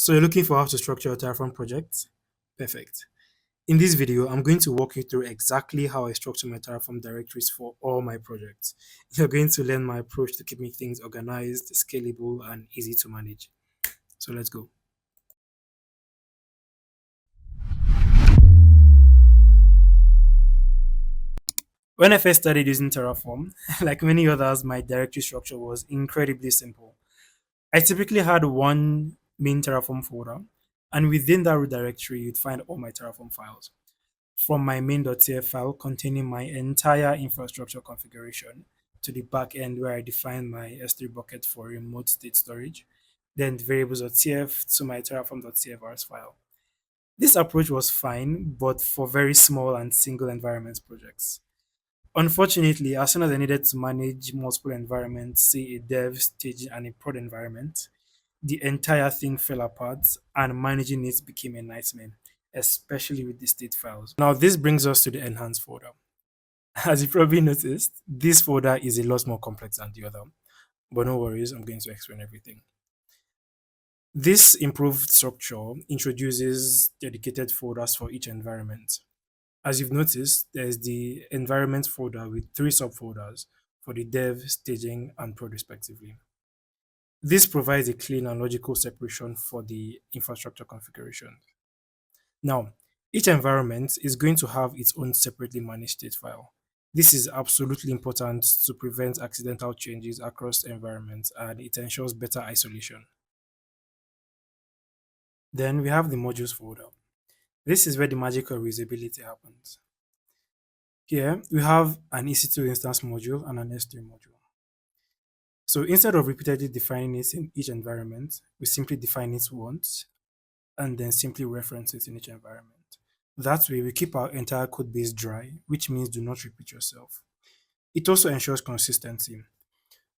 So you're looking for how to structure a Terraform project? Perfect. In this video, I'm going to walk you through exactly how I structure my Terraform directories for all my projects. You're going to learn my approach to keeping things organized, scalable, and easy to manage. So let's go. When I first started using Terraform, like many others, my directory structure was incredibly simple. I typically had one main Terraform folder, and within that root directory, you'd find all my Terraform files. From my main.tf file containing my entire infrastructure configuration to the backend where I define my S3 bucket for remote state storage, then the variables.tf to my terraform.cfrs file. This approach was fine, but for very small and single environments projects. Unfortunately, as soon as I needed to manage multiple environments, say a dev, staging, and a prod environment, the entire thing fell apart and managing it became a nightmare, especially with the state files. Now, this brings us to the enhanced folder. As you probably noticed, this folder is a lot more complex than the other, but no worries, I'm going to explain everything. This improved structure introduces dedicated folders for each environment. As you've noticed, there's the environment folder with three subfolders for the dev, staging, and prod respectively. This provides a clean and logical separation for the infrastructure configuration. Now, each environment is going to have its own separately managed state file. This is absolutely important to prevent accidental changes across environments and it ensures better isolation. Then we have the modules folder. This is where the magical reusability happens. Here we have an EC2 instance module and an S3 module. So instead of repeatedly defining it in each environment, we simply define it once and then simply reference it in each environment. That way, we keep our entire code base dry, which means do not repeat yourself. It also ensures consistency.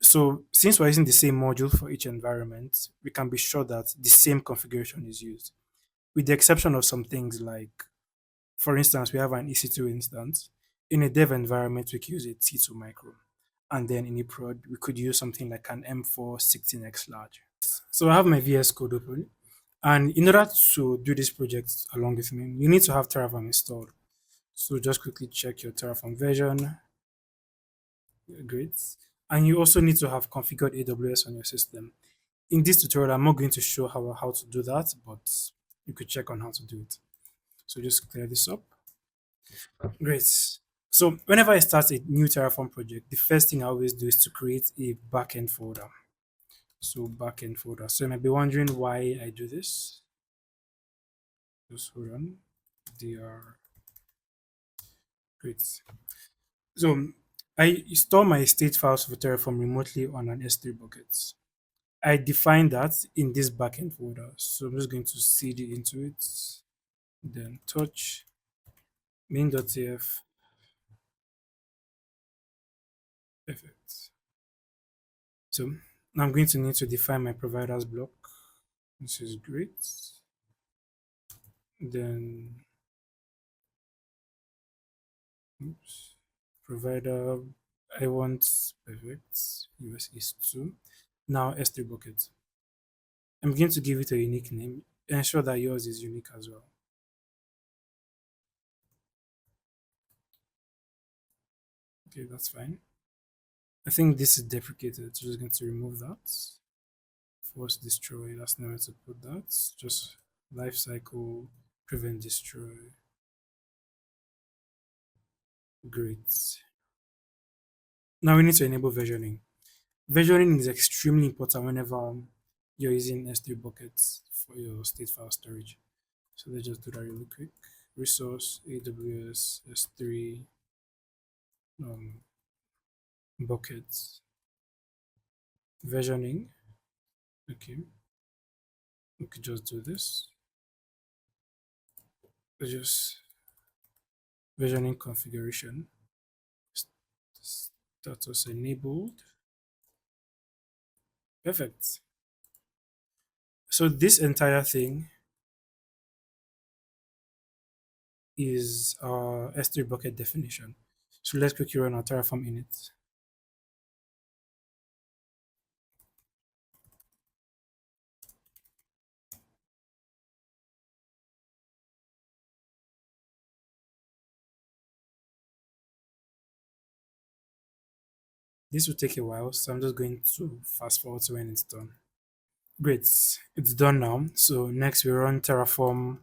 So, since we're using the same module for each environment, we can be sure that the same configuration is used, with the exception of some things like, for instance, we have an EC2 instance. In a dev environment, we could use a T2 micro. And then in a prod, we could use something like an M4 16x large. So I have my VS Code open. And in order to do this project along with me, you need to have Terraform installed. So just quickly check your Terraform version. Great. And you also need to have configured AWS on your system. In this tutorial, I'm not going to show how to do that, but you could check on how to do it. So just clear this up. Great. So whenever I start a new Terraform project, the first thing I always do is to create a backend folder. So backend folder. So you might be wondering why I do this. Just hold on. DR. Great. So I store my state files for Terraform remotely on an S3 bucket. I define that in this backend folder. So I'm just going to cd into it, then touch main.tf. Perfect. So now I'm going to need to define my providers block. This is great. Then oops, provider I want perfect US is 2. Now S3 bucket. I'm going to give it a unique name. Ensure that yours is unique as well. Okay, that's fine. I think this is deprecated. So just going to remove that. Force destroy. That's nowhere to put that. Just lifecycle prevent destroy. Great. Now we need to enable versioning. Versioning is extremely important whenever you're using S3 buckets for your state file storage. So let's just do that really quick. Resource AWS S3 buckets versioning. Okay, we could just do this. Let's just versioning configuration status enabled. Perfect. So this entire thing is our S3 bucket definition. So let's quickly run our Terraform init. This will take a while, so I'm just going to fast forward to when it's done. Great, it's done now. So next we run Terraform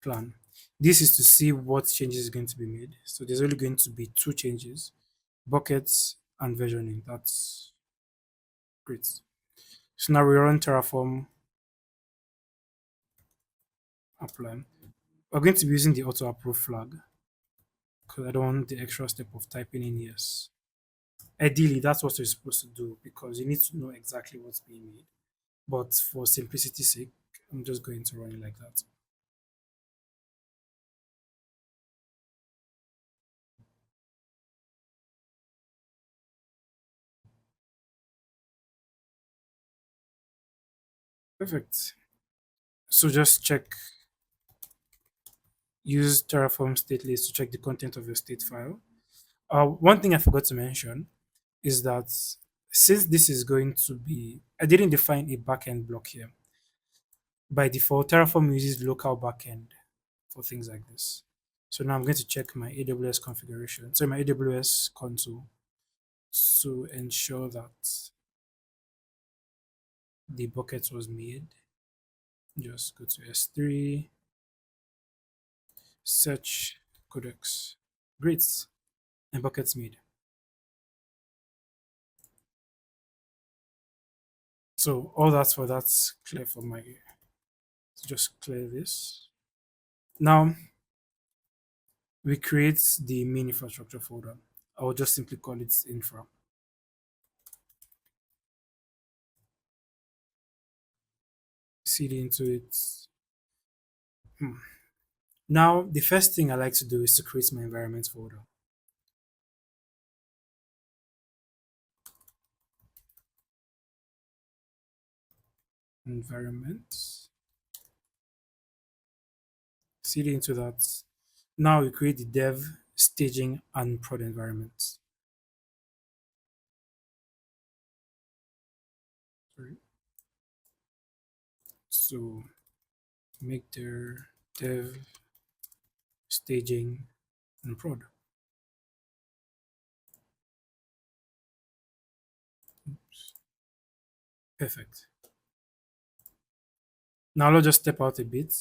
plan. This is to see what changes is going to be made. So there's only going to be two changes, buckets and versioning. That's great. So now we run Terraform apply. We're going to be using the auto approve flag because I don't want the extra step of typing in yes. Ideally, that's what you're supposed to do because you need to know exactly what's being made. But for simplicity's sake, I'm just going to run it like that. Perfect. So just check, use Terraform stateless to check the content of your state file. One thing I forgot to mention is that since this is going to be, I didn't define a backend block here. By default, Terraform uses local backend for things like this. So now I'm going to check my AWS configuration, so my AWS console to ensure that the bucket was made. Just go to S3, search codecs. Great, and buckets made. So all that's for that's clear for my. So just clear this. Now we create the main infrastructure folder. I will just simply call it infra. CD into it. Hmm. Now the first thing I like to do is to create my environment folder. Environment. CD into that. Now we create the dev, staging, and prod environments. Sorry. So make their dev, staging, and prod. Perfect. Now let's just step out a bit.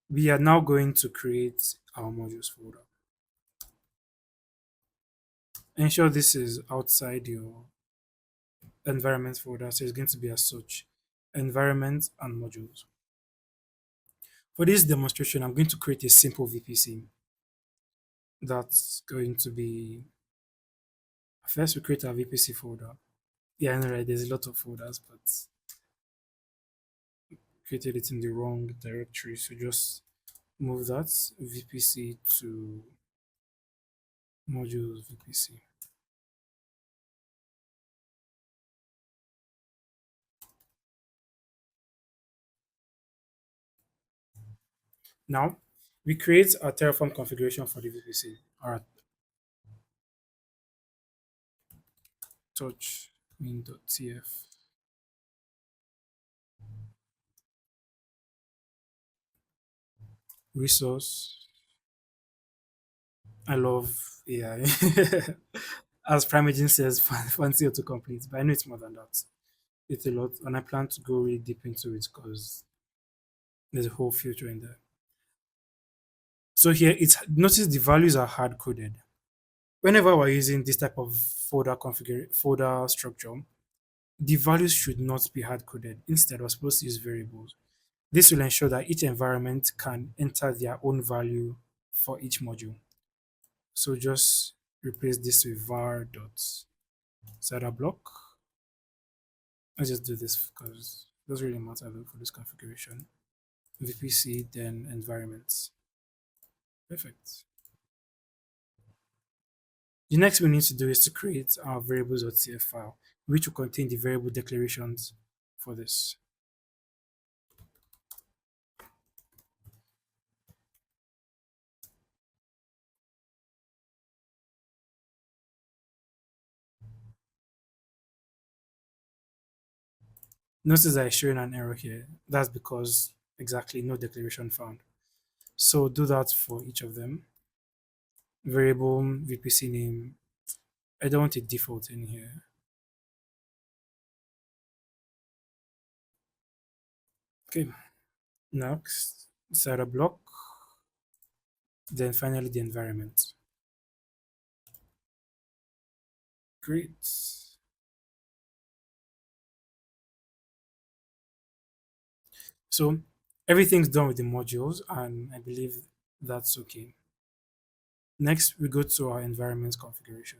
We are now going to create our modules folder. Ensure this is outside your environment folder, so it's going to be as such, environment and modules. For this demonstration, I'm going to create a simple VPC that's going to be, first we create our VPC folder. Yeah, I know, right? There's a lot of folders, but created it in the wrong directory. So just move that VPC to modules VPC. Now we create a Terraform configuration for the VPC. All right, touch min.tf. Resource. I love AI. As Primogen says, fancy autocomplete, but I know it's more than that. It's a lot, and I plan to go really deep into it because there's a whole future in there. So here, it's notice the values are hard coded. Whenever we're using this type of folder structure, the values should not be hard coded. Instead, we're supposed to use variables. This will ensure that each environment can enter their own value for each module. So just replace this with var dot Zeta block. Let's just do this because it doesn't really matter for this configuration. VPC, then environments. Perfect. The next we need to do is to create our variables.cf file, which will contain the variable declarations for this. Notice that it's showing an error here. That's because exactly no declaration found. So do that for each of them. variable VPC name. I don't want a default in here. Okay, next, set a block, then finally the environment. Great. So everything's done with the modules, and I believe that's okay. Next, we go to our environment configuration.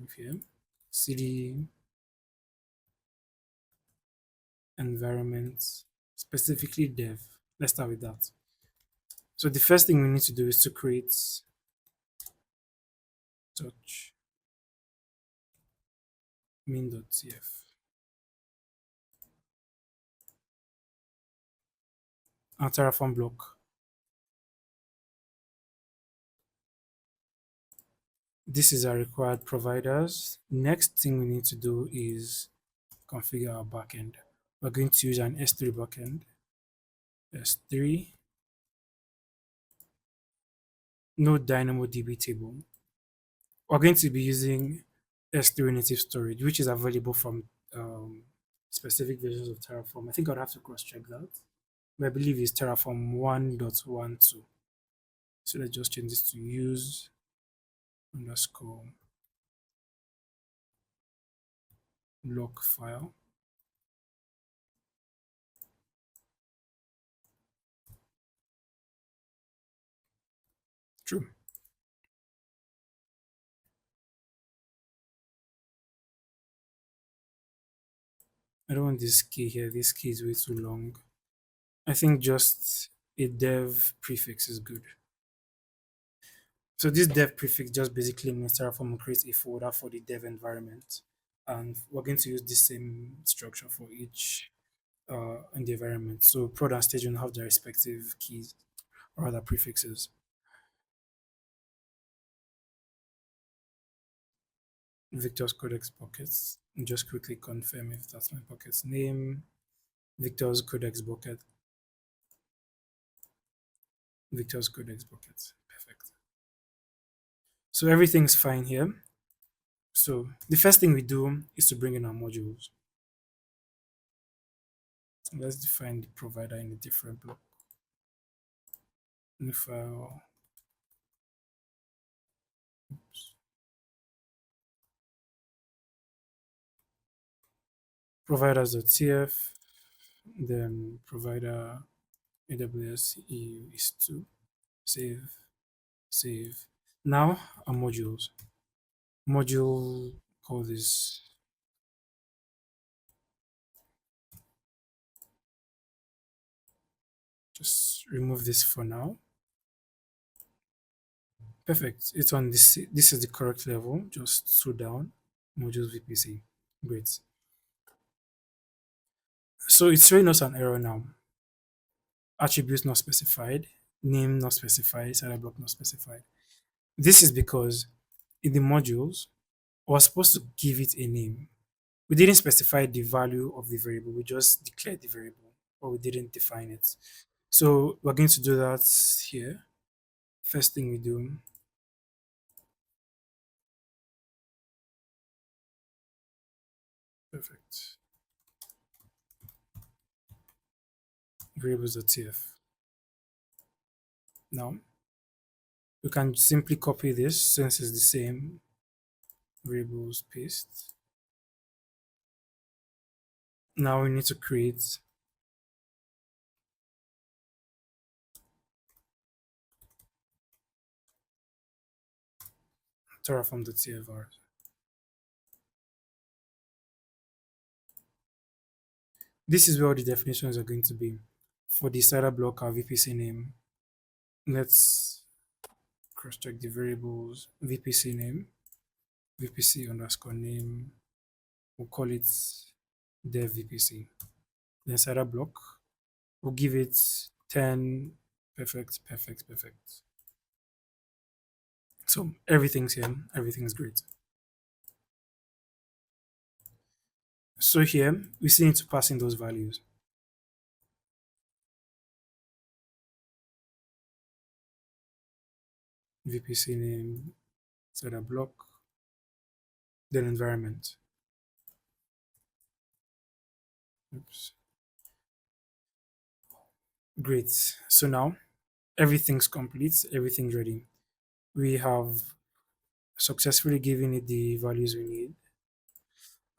Okay, cd environment, specifically dev. Let's start with that. So the first thing we need to do is to create touch main.tf. Our Terraform block. This is our required providers. Next thing we need to do is configure our backend. We're going to use an S3 backend. S3, no DynamoDB table. We're going to be using S3 native storage, which is available from specific versions of Terraform. I think I'd have to cross check that. But I believe it's Terraform 1.12. So let's just change this to use underscore log file. True. I don't want this key here. This key is way too long. I think just a dev prefix is good. So this dev prefix just basically means Terraform will create a folder for the dev environment. And we're going to use the same structure for each in the environment. So prod and staging have their respective keys or other prefixes. Victor's codex buckets. Just quickly confirm if that's my bucket's name. Victor's codex bucket. Victor's codex bucket. Perfect. So everything's fine here. So the first thing we do is to bring in our modules. Let's define the provider in a different block. New file. Oops. Providers.tf, then provider AWS EU is 2. Save, save. Now our modules. Module call this. Just remove this for now. Perfect. It's on this. This is the correct level. Just scroll down. Modules VPC. Great. So it's showing us an error now. Attributes not specified. Name not specified. Side block not specified. This is because in the modules, we're supposed to give it a name. We didn't specify the value of the variable. We just declared the variable, but we didn't define it. So we're going to do that here. First thing we do, perfect. Variables.tf. Now we can simply copy this since it's the same variables paste. Now we need to create Terraform.tf. This is where all the definitions are going to be. For the starter block, our VPC name. Let's cross check the variables. VPC name, VPC underscore name. We'll call it dev VPC. Then starter block. We'll give it 10. Perfect, perfect, perfect. So everything's here. Everything's great. So here we still need to pass in those values. VPC name, set a block, then environment. Oops. Great. So now everything's complete, everything's ready. We have successfully given it the values we need.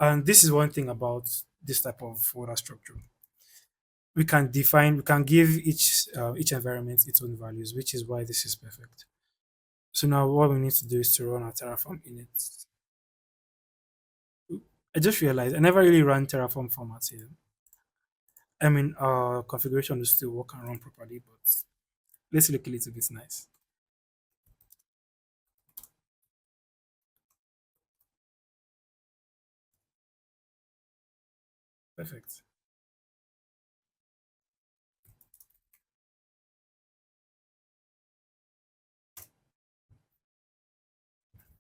And this is one thing about this type of folder structure. We can give each environment its own values, which is why this is perfect. So now what we need to do is to run our Terraform init. I just realized I never really ran Terraform formats here. I mean, our configuration will still work and run properly, but let's look a little bit nice. Perfect.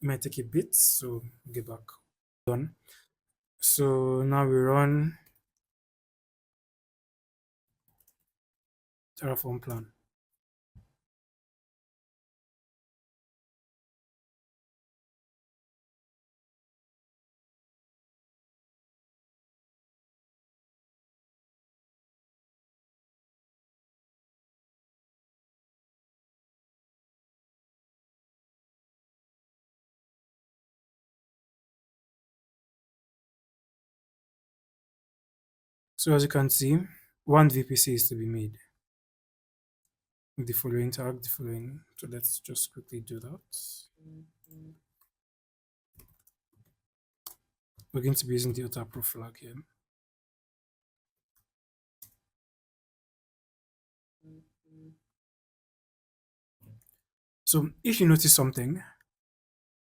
It might take a bit, so get back. Done. So now we run Terraform plan. So as you can see, one VPC is to be made with the following tag, the following. So let's just quickly do that. We're going to be using the auto flag here. So if you notice something,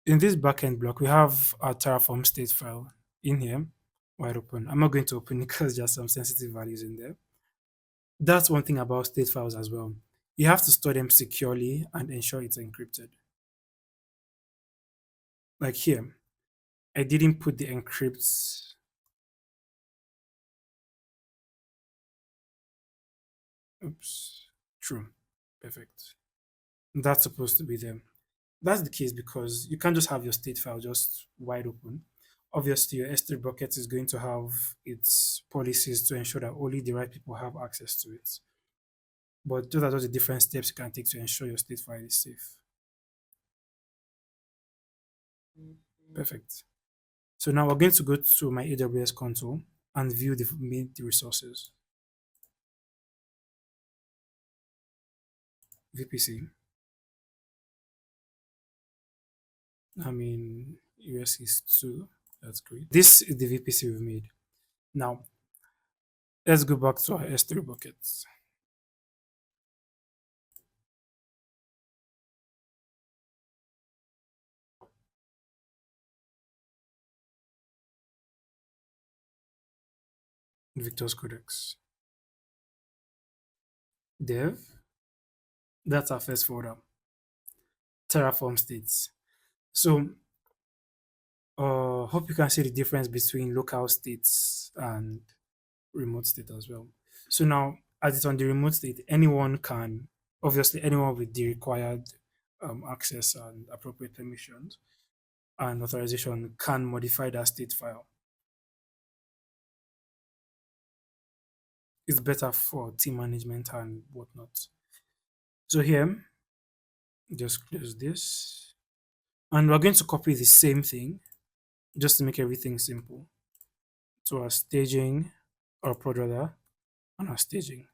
in this backend block, we have our Terraform state file in here, wide open. I'm not going to open it because there's some sensitive values in there. That's one thing about state files as well. You have to store them securely and ensure it's encrypted. Like here, I didn't put the encrypts. Oops, true, perfect. That's supposed to be there. That's the case because you can't just have your state file just wide open. Obviously, your S3 bucket is going to have its policies to ensure that only the right people have access to it. But those are just the different steps you can take to ensure your state file is safe. Perfect. So now we're going to go to my AWS console and view the resources. VPC. I mean, US is 2. That's great. This is the VPC we've made. Now, let's go back to our S3 buckets. Victor's Codex. Dev. That's our first folder. Terraform states. So, hope you can see the difference between local states and remote state as well. So now, as it's on the remote state, obviously, anyone with the required access and appropriate permissions and authorization can modify that state file. It's better for team management and whatnot. So here, just close this. And we're going to copy the same thing just to make everything simple. So our staging, our prod rather, and our staging.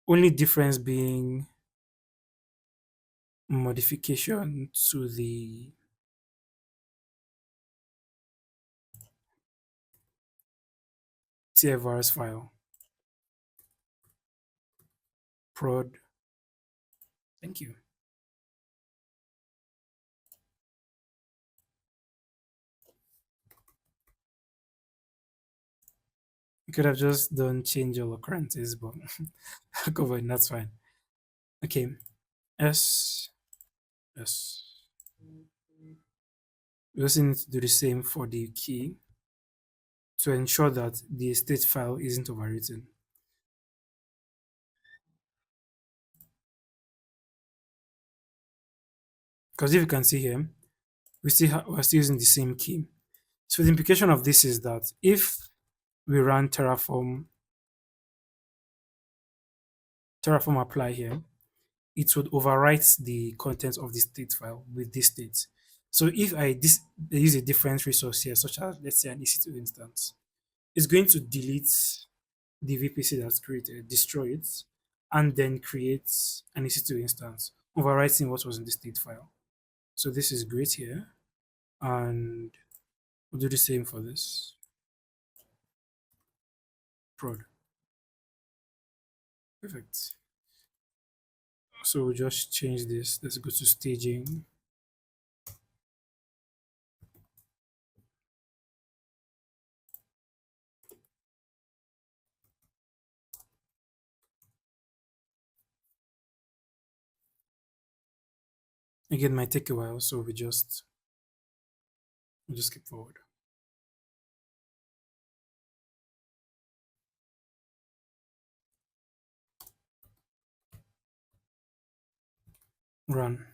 Only difference being modification to the TFRS file. Prod. Thank you. You could have just done change all occurrences, but go ahead, that's fine. Okay. S. S. We also need to do the same for the key to ensure that the state file isn't overwritten. Because if you can see here, we're still using the same key. So the implication of this is that if we run Terraform apply here, it would overwrite the contents of the state file with this state. So if I use a different resource here, such as let's say an EC2 instance, it's going to delete the VPC that's created, destroy it, and then create an EC2 instance, overwriting what was in the state file. So this is great here, and we'll do the same for this prod. Perfect. So we'll just change this. Let's go to staging. Again, might take a while, so we just skip forward. Run.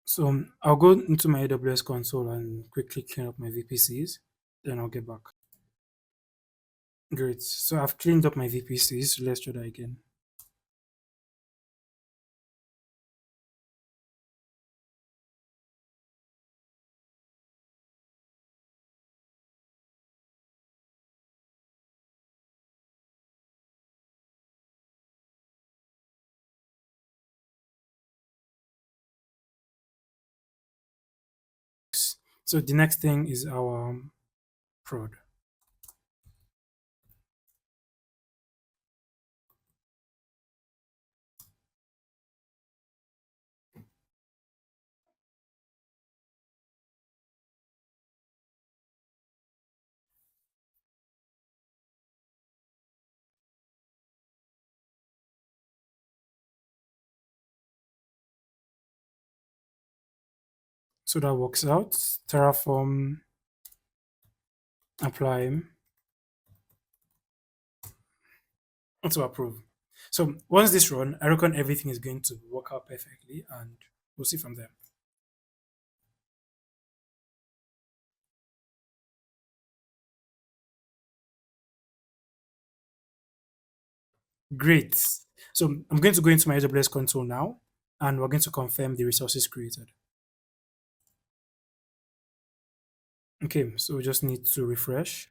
So I'll go into my AWS console and quickly clean up my VPCs. Then I'll get back. Great. So I've cleaned up my VPCs. Let's try that again. So the next thing is our prod. So that works out. Terraform apply to approve. So once this run, I reckon everything is going to work out perfectly, and we'll see from there. Great. So I'm going to go into my AWS console now, and we're going to confirm the resources created. Okay, so we just need to refresh.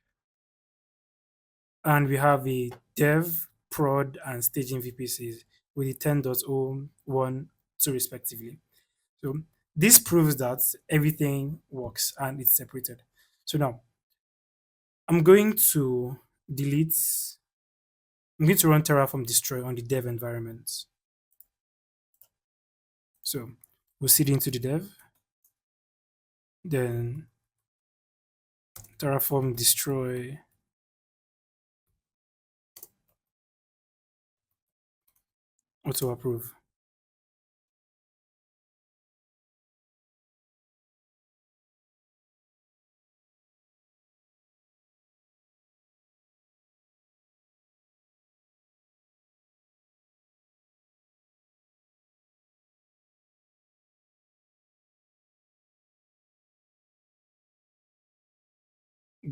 And we have a dev, prod, and staging VPCs with the 10.0.1 2 respectively. So this proves that everything works and it's separated. So now I'm going to delete, I'm going to run Terraform destroy on the dev environment. So we'll seed into the dev, then Terraform destroy auto approve.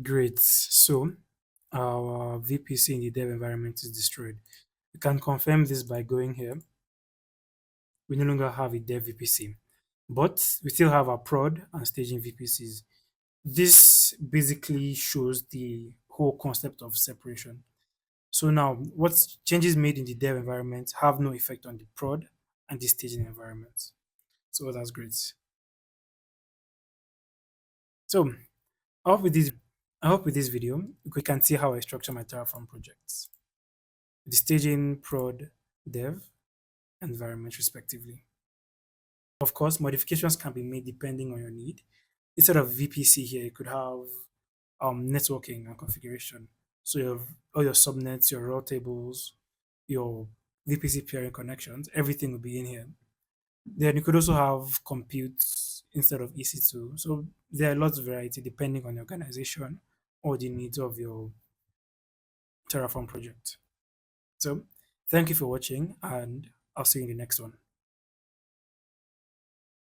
Great. So our VPC in the dev environment is destroyed. We can confirm this by going here. We no longer have a dev VPC, but we still have our prod and staging VPCs. This basically shows the whole concept of separation. So now, what changes made in the dev environment have no effect on the prod and the staging environment. So that's great. So I hope with this, I hope with this video, we can see how I structure my Terraform projects. The staging, prod, dev, environment respectively. Of course, modifications can be made depending on your need. Instead of VPC here, you could have networking and configuration. So you have all your subnets, your raw tables, your VPC peering connections, everything will be in here. Then you could also have compute instead of EC2. So there are lots of variety depending on your organization or the needs of your Terraform project. So thank you for watching, and I'll see you in the next one.